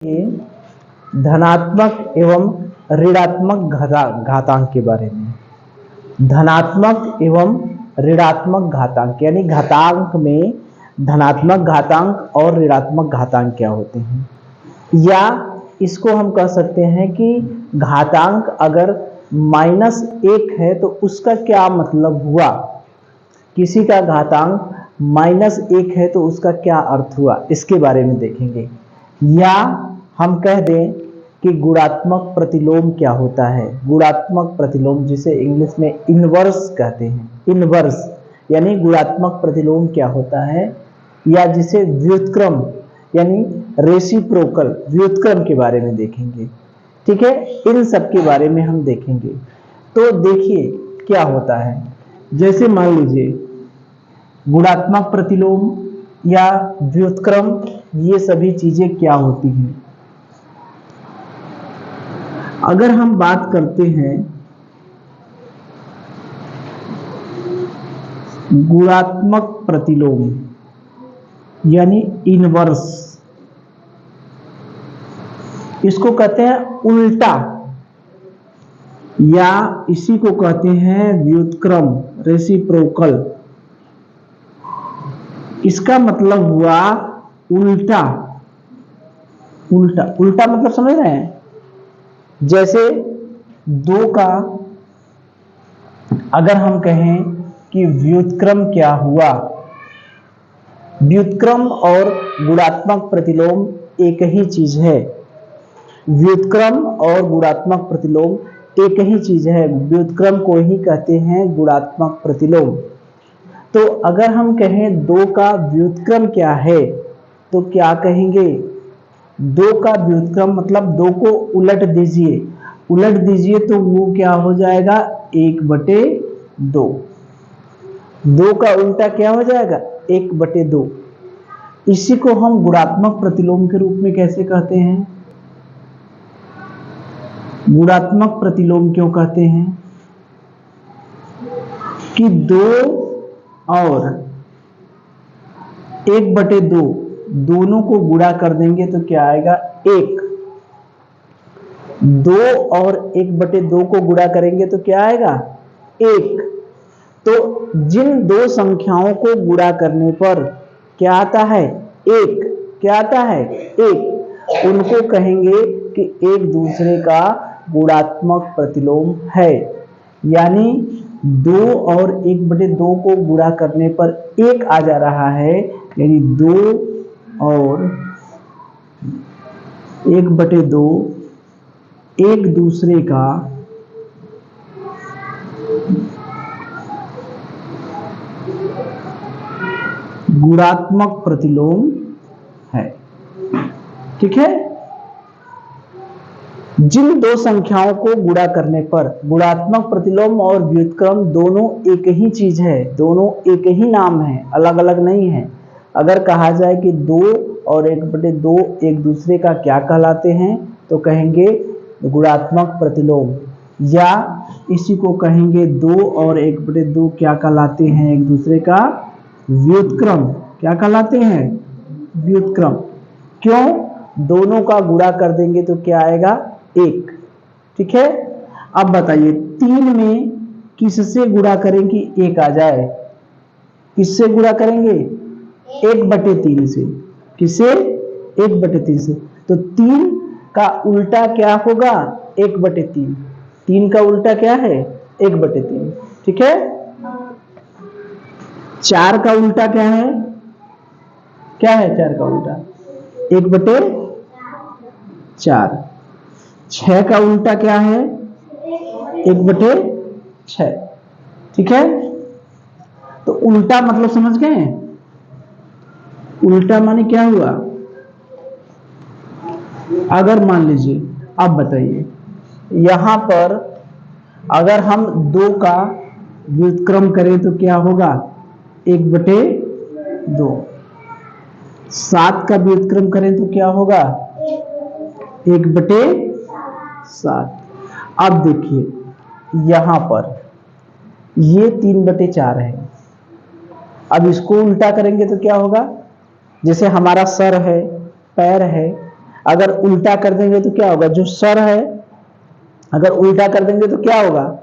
ये धनात्मक एवं ऋणात्मक घातांक के बारे में। धनात्मक एवं ऋणात्मक घातांक यानी घातांक में धनात्मक घातांक और ऋणात्मक घातांक क्या होते हैं, या इसको हम कह सकते हैं कि घातांक अगर -1 है तो उसका क्या मतलब हुआ। किसी का घातांक -1 है तो उसका क्या अर्थ हुआ, इसके बारे में देखेंगे। या हम कह दें कि गुणात्मक प्रतिलोम क्या होता है। गुणात्मक प्रतिलोम जिसे इंग्लिश में इनवर्स कहते हैं, इनवर्स यानी गुणात्मक प्रतिलोम क्या होता है, या जिसे व्युत्क्रम यानी रेसिप्रोकल व्युत्क्रम के बारे में देखेंगे। ठीक है, इन सब के बारे में हम देखेंगे। तो देखिए क्या होता है, जैसे मान लीजिए गुणात्मक प्रतिलोम या व्युत्क्रम, ये सभी चीजें क्या होती हैं। अगर हम बात करते हैं गुणात्मक प्रतिलोम यानी इनवर्स, इसको कहते हैं उल्टा, या इसी को कहते हैं व्युत्क्रम रेसिप्रोकल। इसका मतलब हुआ उल्टा। उल्टा उल्टा मतलब समझ रहे हैं, जैसे 2 का अगर हम कहें कि व्युत्क्रम क्या हुआ। व्युत्क्रम और गुणात्मक प्रतिलोम एक ही चीज है। व्युत्क्रम और गुणात्मक प्रतिलोम एक ही चीज है, व्युत्क्रम को ही कहते हैं गुणात्मक प्रतिलोम। तो अगर हम कहें 2 का व्युत्क्रम क्या है तो क्या कहेंगे, 2 का व्युत्क्रम मतलब 2 को उलट दीजिए, उलट दीजिए तो वो क्या हो जाएगा 1/2। 2 का उल्टा क्या हो जाएगा 1/2। इसी को हम गुणात्मक प्रतिलोम के रूप में कैसे कहते हैं, गुणात्मक प्रतिलोम क्यों कहते हैं कि 2 और 1/2 दोनों को गुणा कर देंगे तो क्या आएगा 1। 2 और 1/2 को गुणा करेंगे तो क्या आएगा 1। तो जिन दो संख्याओं को गुणा करने पर क्या आता है 1, क्या आता है 1, उनको कहेंगे कि एक दूसरे का गुणात्मक प्रतिलोम है। यानी 2 और 1/2 को गुणा करने पर 1 आ जा रहा है, यानी 2 और 1/2 एक दूसरे का गुणात्मक प्रतिलोम है। ठीक है, जिन दो संख्याओं को गुणा करने पर, गुणात्मक प्रतिलोम और व्युत्क्रम दोनों एक ही चीज है, दोनों एक ही नाम है, अलग अलग नहीं है। अगर कहा जाए कि 2 और 1/2 एक दूसरे का क्या कहलाते हैं तो कहेंगे गुणात्मक प्रतिलोम, या इसी को कहेंगे 2 और 1/2 क्या कहलाते हैं एक दूसरे का व्युत्क्रम। क्या कहलाते हैं व्युत्क्रम। क्यों, दोनों का गुणा कर देंगे तो क्या आएगा 1। ठीक है, अब बताइए 3 में किससे गुणा करेंगे 1 आ जाए, किससे गुणा करेंगे 1/3 से। किसे 1/3 से, तो 3 का उल्टा क्या होगा 1/3। 3 का उल्टा क्या है 1/3। ठीक है, 4 का उल्टा क्या है, क्या है 4 का उल्टा 1/4। 6 का उल्टा क्या है 1/6। ठीक है, तो उल्टा मतलब समझ गए, उल्टा माने क्या हुआ। अगर मान लीजिए, अब बताइए यहां पर अगर हम 2 का व्युत्क्रम करें तो क्या होगा 1/2। 7 का व्युत्क्रम करें तो क्या होगा 1/7। अब देखिए यहां पर ये 3/4 है, अब इसको उल्टा करेंगे तो क्या होगा, जैसे हमारा सर है, पैर है, अगर उल्टा कर देंगे तो क्या होगा, जो सर है अगर उल्टा कर देंगे तो क्या होगा,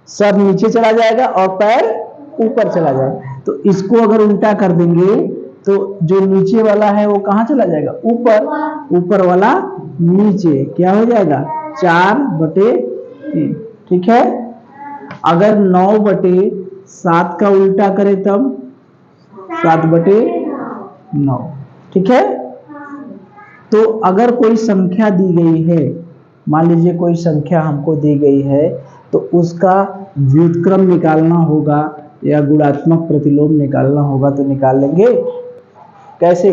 सर नीचे चला जाएगा और पैर ऊपर चला जाएगा। तो इसको अगर उल्टा कर देंगे तो जो नीचे वाला है वो कहां चला जाएगा, ऊपर, ऊपर वाला नीचे, क्या हो जाएगा 4/3। ठीक है। अगर 9/7 का उल्टा करें तब 7/9। ठीक है। तो अगर कोई संख्या दी गई है, मान लीजिए कोई संख्या हमको दी गई है, तो उसका व्युत्क्रम निकालना होगा या गुणात्मक प्रतिलोम निकालना होगा, तो निकाल लेंगे कैसे,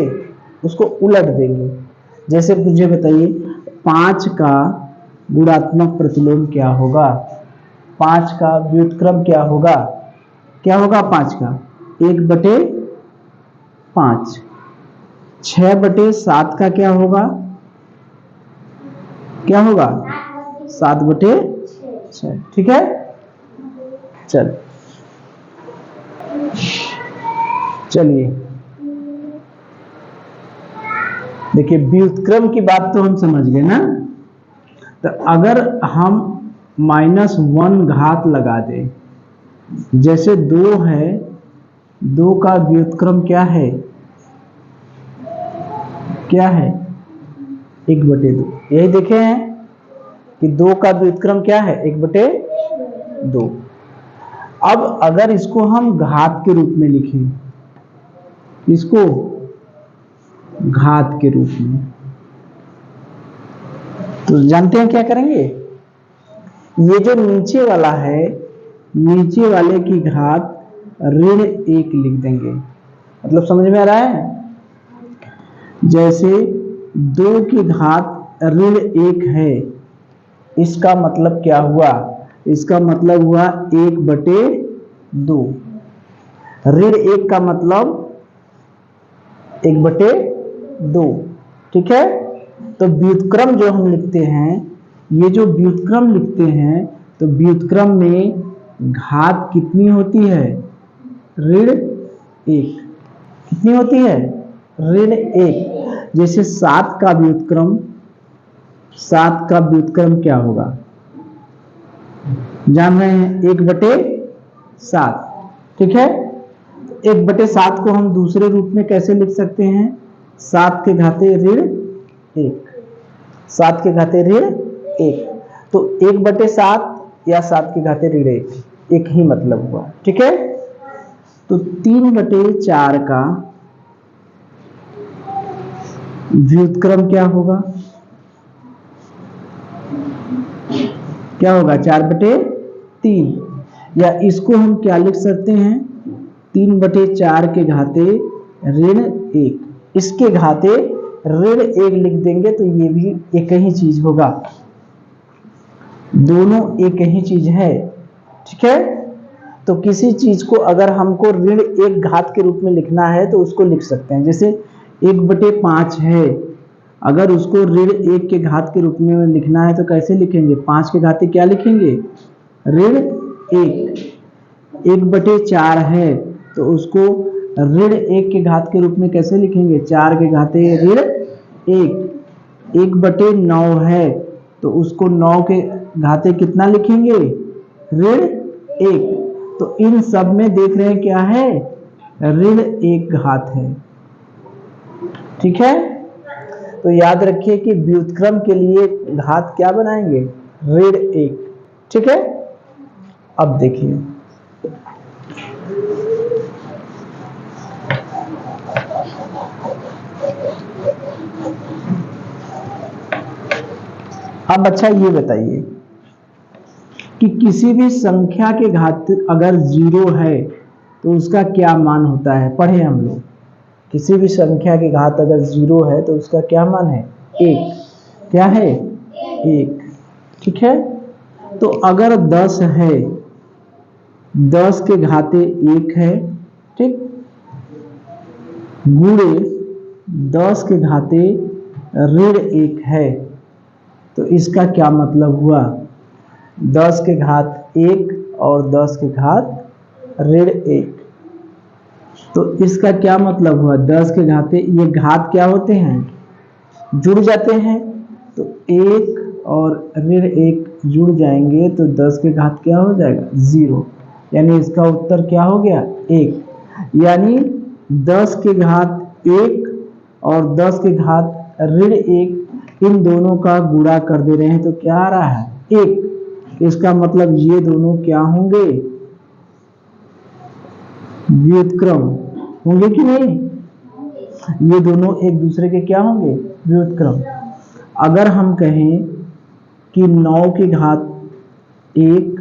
उसको उलट देंगे। जैसे मुझे बताइए 5 का गुणात्मक प्रतिलोम क्या होगा, 5 का व्युत्क्रम क्या होगा, क्या होगा 5 का 1/5। 6/7 का क्या होगा, क्या होगा 7/6। ठीक है। चल चलिए देखिए, व्युत्क्रम की बात तो हम समझ गए ना। तो अगर हम -1 घात लगा दें, जैसे 2 है, 2 का व्युत्क्रम क्या है, क्या है 1/2। यही देखे हैं कि 2 का व्युत्क्रम क्या है 1/2। अब अगर इसको हम घात के रूप में लिखें, इसको घात के रूप में, तो जानते हैं क्या करेंगे, ये जो नीचे वाला है, नीचे वाले की घात -1 लिख देंगे। मतलब समझ में आ रहा है। जैसे 2 की घात -1 है, इसका मतलब क्या हुआ, इसका मतलब हुआ 1/2। -1 का मतलब 1/2। ठीक है। तो व्युत्क्रम जो हम लिखते हैं, ये जो व्युत्क्रम लिखते हैं, तो व्युत्क्रम में घात कितनी होती है, -1। कितनी होती है, -1। जैसे 7 का व्युत्क्रम, 7 का व्युत्क्रम क्या होगा, जान रहे हैं 1/7। ठीक है। 1/7 को हम दूसरे रूप में कैसे लिख सकते हैं, 7 के घाते -1, 7 के घाते -1। तो 1/7 या 7 के घाते -1, एक ही मतलब हुआ। ठीक है। तो 3/4 का व्युत्क्रम क्या होगा, क्या होगा 4/3। या इसको हम क्या लिख सकते हैं, 3/4 के घाते -1, इसके घाते -1 लिख देंगे, तो ये भी एक ही चीज होगा, दोनों एक ही चीज है। ठीक है। तो किसी चीज को अगर हमको -1 घात के रूप में लिखना है तो उसको लिख सकते हैं। जैसे 1/5 है, अगर उसको -1 के घात के रूप में लिखना है तो कैसे लिखेंगे, 5 के घाते क्या लिखेंगे, -1। 1/4 है तो उसको -1 के घात के रूप में कैसे लिखेंगे, 4 के घाते -1। 1/9 है तो उसको 9 के घाते कितना लिखेंगे, -1। तो इन सब में देख रहे हैं क्या है, -1 घात है। ठीक है। तो याद रखिए कि व्युत्क्रम के लिए घात क्या बनाएंगे, -1। ठीक है। अब देखिए, अब अच्छा ये बताइए कि किसी भी संख्या के घात अगर 0 है तो उसका क्या मान होता है, पढ़े हम लोग। किसी भी संख्या की घात अगर 0 है तो उसका क्या मान है, 1। क्या है, 1। ठीक है। तो अगर 10 है, 10 के घाते 1 है, ठीक, गुणे 10 के घाते -1 है, तो इसका क्या मतलब हुआ, 10 के घात 1 और 10 के घात -1। तो इसका क्या मतलब हुआ, 10 के घाते, ये घात क्या होते हैं, जुड़ जाते हैं तो 1 और ऋण 1 जुड़ जाएंगे तो 10 के घात क्या हो जाएगा 0, यानी इसका उत्तर क्या हो गया 1। यानी 10 के घात 1 और 10 के घात ऋण 1 इन दोनों का गुणा कर दे रहे हैं तो क्या आ रहा है 1। इसका मतलब ये दोनों क्या होंगे व्युत्क्रम होंगे कि नहीं, ये दोनों एक दूसरे के क्या होंगे व्युत्क्रम। अगर हम कहें कि 9 के घात 1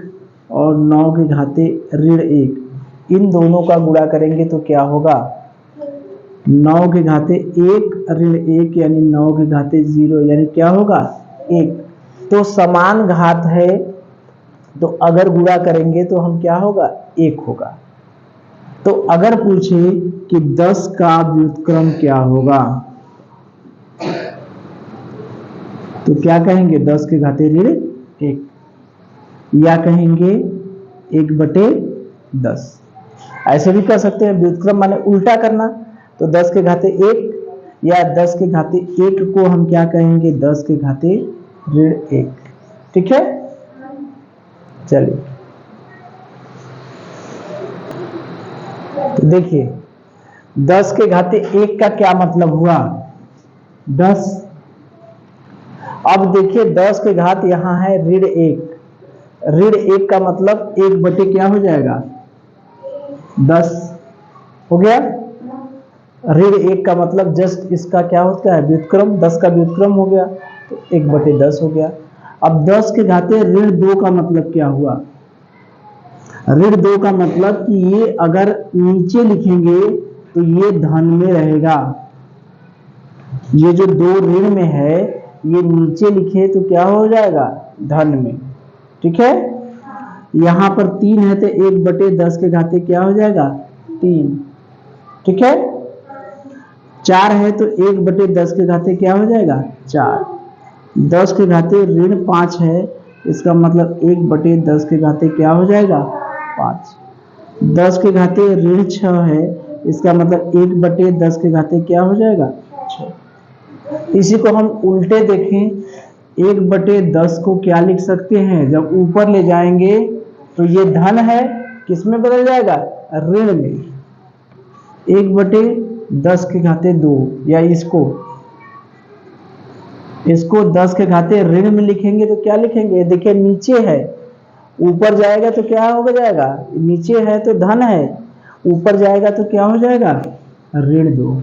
और 9 के घाते ऋण 1 इन दोनों का गुणा करेंगे तो क्या होगा 9 के घाते 1 ऋण 1 यानी 9 के घाते 0 यानी क्या होगा 1। तो समान घात है तो अगर गुणा करेंगे तो हम क्या होगा 1 होगा। तो अगर पूछे कि 10 का व्युत्क्रम क्या होगा तो क्या कहेंगे 10 के घाते ऋण 1 या कहेंगे 1/10। ऐसे भी कर सकते हैं, व्युत्क्रम माने उल्टा करना, तो 10 के घाते 1 या 10 के घाते 1 को हम क्या कहेंगे 10 के घाते ऋण 1। ठीक है, चलिए तो देखिए 10 के घाते 1 का क्या मतलब हुआ 10। अब देखिए 10 के घात यहां है ऋण 1, ऋण 1 का मतलब 1 क्या हो जाएगा 10 हो गया। ऋण 1 का मतलब जस्ट इसका क्या होता है व्युत्क्रम, 10 का व्युत्क्रम हो गया तो 1/10 हो गया। अब 10 के घाते ऋण 2 का मतलब क्या हुआ, ऋण 2 का मतलब कि ये अगर नीचे लिखेंगे तो ये धन में रहेगा, ये जो 2 ऋण में है ये नीचे लिखे तो क्या हो जाएगा धन में। ठीक है, यहां पर 3 है तो 1/10 के घाते क्या हो जाएगा 3। ठीक है, 4 है तो 1/10 के घाते क्या हो जाएगा 4। 10 के घाते ऋण 5 है, इसका मतलब 1/10 के घाते क्या हो जाएगा 5। 10 के घाते ऋण 6 है, इसका मतलब 1/10 के घाते क्या हो जाएगा 6। इसी को हम उल्टे देखें 1/10 को क्या लिख सकते हैं, जब ऊपर ले जाएंगे तो ये धन है किस में बदल जाएगा ऋण में, 1/10 के घाते 2 या इसको 10 के घाते ऋण में लिखेंगे तो क्या लिखेंगे, देखिए नीचे है ऊपर जाएगा तो क्या हो जाएगा, नीचे है तो धन है ऊपर जाएगा तो क्या हो जाएगा ऋण 2।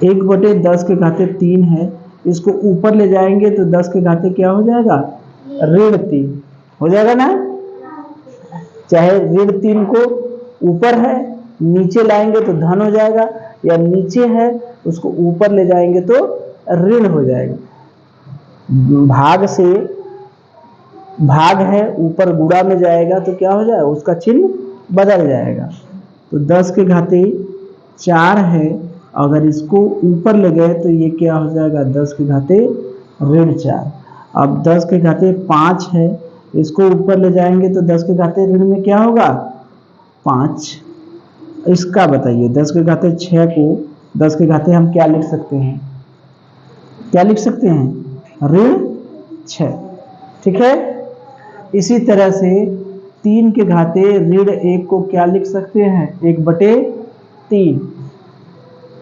1/10 के घाते 3 है, इसको ऊपर ले जाएंगे तो 10 के घाते क्या हो जाएगा ऋण 3 हो जाएगा ना। चाहे ऋण 3 को ऊपर है नीचे लाएंगे तो धन हो जाएगा, या नीचे है उसको ऊपर ले जाएंगे तो ऋण हो जाएगा। भाग से भाग है ऊपर गुणा में जाएगा तो क्या हो जाएगा उसका चिन्ह बदल जाएगा। तो 10 के घाते 4 है, अगर इसको ऊपर ले गए तो ये क्या हो जाएगा 10 के घाते ऋण 4। अब 10 के घाते 5 है, इसको ऊपर ले जाएंगे तो 10 के घाते ऋण में क्या होगा 5। इसका बताइए 10 के घाते 6 को 10 के घाते हम क्या लिख सकते हैं, क्या लिख सकते हैं ऋण 6। ठीक है, इसी तरह से 3 के घाते ऋण 1 को क्या लिख सकते हैं 1/3।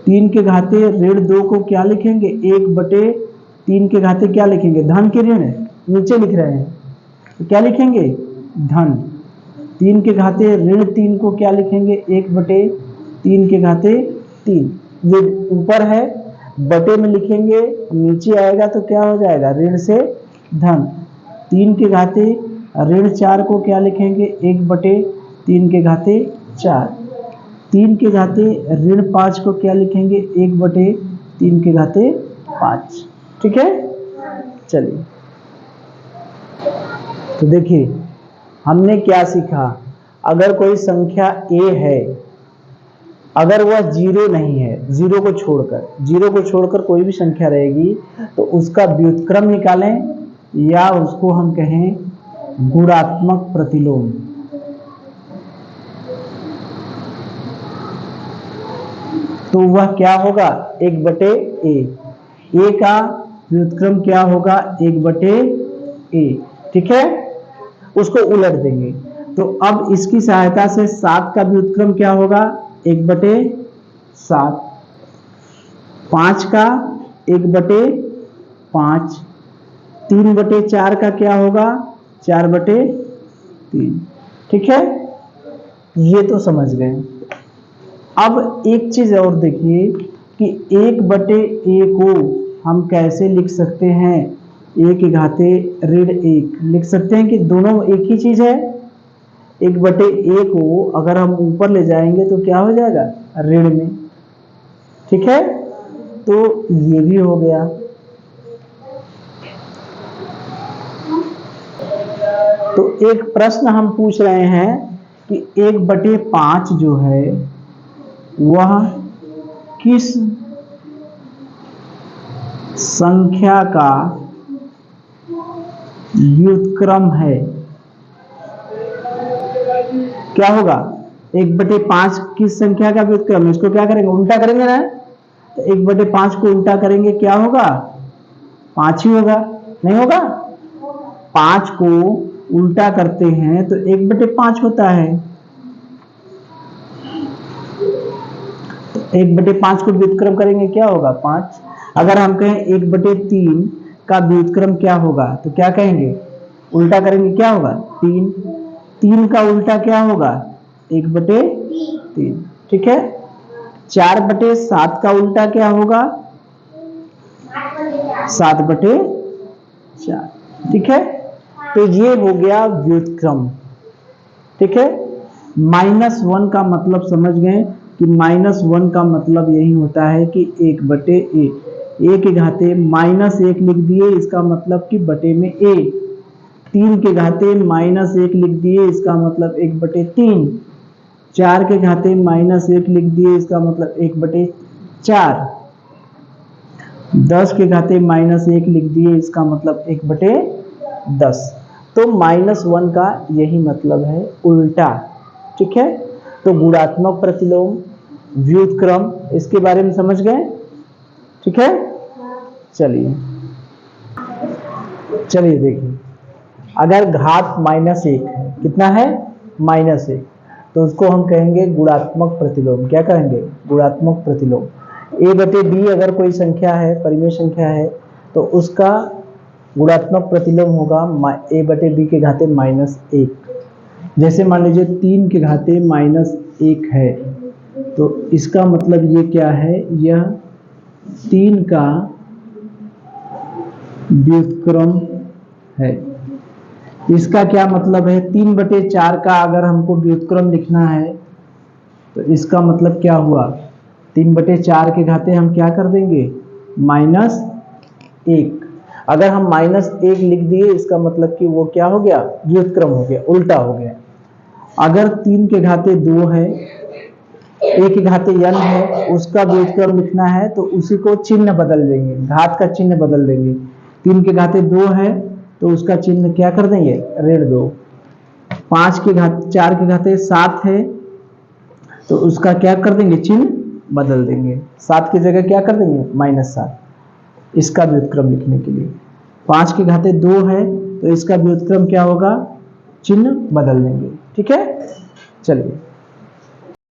3 के घाते ऋण 2 को क्या लिखेंगे 1/3 के घाते क्या लिखेंगे धन के ऋण नीचे लिख रहे हैं तो क्या लिखेंगे धन। 3 के घाते ऋण 3 को क्या लिखेंगे 1/3 के घाते 3, ये ऊपर है बटे में लिखेंगे नीचे आएगा तो क्या हो जाएगा ऋण से धन। 3 के घाते ऋण 4 को क्या लिखेंगे 1/3 के घाते 4। 3 के घाते ऋण 5 को क्या लिखेंगे 1/3 के घाते 5। ठीक है, चलिए तो देखिए हमने क्या सीखा, अगर कोई संख्या a है, अगर वह 0 नहीं है, 0 को छोड़कर कोई भी संख्या रहेगी तो उसका व्युत्क्रम निकालें या उसको हम कहें गुणात्मक प्रतिलोम। तो वह क्या होगा 1/a। ए का व्युत्क्रम क्या होगा, 1/a, ठीक है, उसको उलट देंगे। तो अब इसकी सहायता से 7 का व्युत्क्रम क्या होगा, 1/7, 5 का 1/5, 3/4 का क्या होगा, 4/3, ठीक है, ये तो समझ गए। अब एक चीज और देखिए कि 1/a को हम कैसे लिख सकते हैं, a की घाते ऋण 1 लिख सकते हैं कि दोनों एक ही चीज है। 1/a को अगर हम ऊपर ले जाएंगे तो क्या हो जाएगा, ऋण में, ठीक है, तो ये भी हो गया। तो एक प्रश्न हम पूछ रहे हैं कि 1/5 जो है वह किस संख्या का व्युत्क्रम है। क्या होगा, 1/5 किस संख्या का व्युत्क्रम है, इसको क्या करेंगे, उल्टा करेंगे ना, तो 1/5 को उल्टा करेंगे क्या होगा, 5 ही होगा, नहीं होगा, 5 को उल्टा करते हैं तो 1/5 होता है। तो 1/5 को व्युत्क्रम करेंगे क्या होगा, 5। अगर हम कहें 1/3 का व्युत्क्रम क्या होगा, तो क्या कहेंगे, उल्टा करेंगे क्या होगा, 3, 3 का उल्टा क्या होगा, 1/3, ठीक है। 4/7 का उल्टा क्या होगा, 7/4, ठीक है। तो ये हो गया व्युत्क्रम, ठीक है। -1 का मतलब समझ गए कि -1 का मतलब यही होता है कि 1/a, a के घाते -1 लिख दिए, इसका मतलब कि बटे में a, 3 के घाते -1 लिख दिए, इसका मतलब 1/3, 4 के घाते -1 लिख दिए, इसका मतलब 1/4, 10 के घाते -1 लिख दिए, इसका मतलब 1/10। तो -1 का यही मतलब है, उल्टा, ठीक है। तो गुणात्मक प्रतिलोम, व्युत्क्रम, इसके बारे में समझ गए, ठीक है। चलिए चलिए देखिए, अगर घात -1 है, कितना है, -1, तो उसको हम कहेंगे गुणात्मक प्रतिलोम। क्या कहेंगे, गुणात्मक प्रतिलोम। a/b अगर कोई संख्या है, परिमेय संख्या है, तो उसका गुणात्मक प्रतिलोम होगा a/b के घाते -1। जैसे मान लीजिए 3 के घाते -1 है, तो इसका मतलब ये क्या है, यह 3 का व्युत्क्रम है। इसका क्या मतलब है, 3/4 का अगर हमको व्युत्क्रम लिखना है तो इसका मतलब क्या हुआ, 3/4 के घाते हम क्या कर देंगे, -1। अगर हम -1 लिख दिए, इसका मतलब कि वो क्या हो गया, व्युत्क्रम हो गया, उल्टा हो गया। अगर 3 के घाते 2 है, a के घाते n है, उसका व्युत्क्रम लिखना है तो उसी को चिन्ह बदल देंगे, घात का चिन्ह बदल देंगे। 3 के घाते 2 है तो उसका चिन्ह क्या कर देंगे, ऋण 2। 5 के घाते 4 के घाते 7 है तो उसका क्या कर देंगे, चिन्ह बदल देंगे, 7 की जगह क्या कर देंगे, -7, इसका व्युत्क्रम लिखने के लिए। 5 के घाते 2 है तो इसका व्युत्क्रम क्या होगा, चिन्ह बदल देंगे, ठीक है। चलिए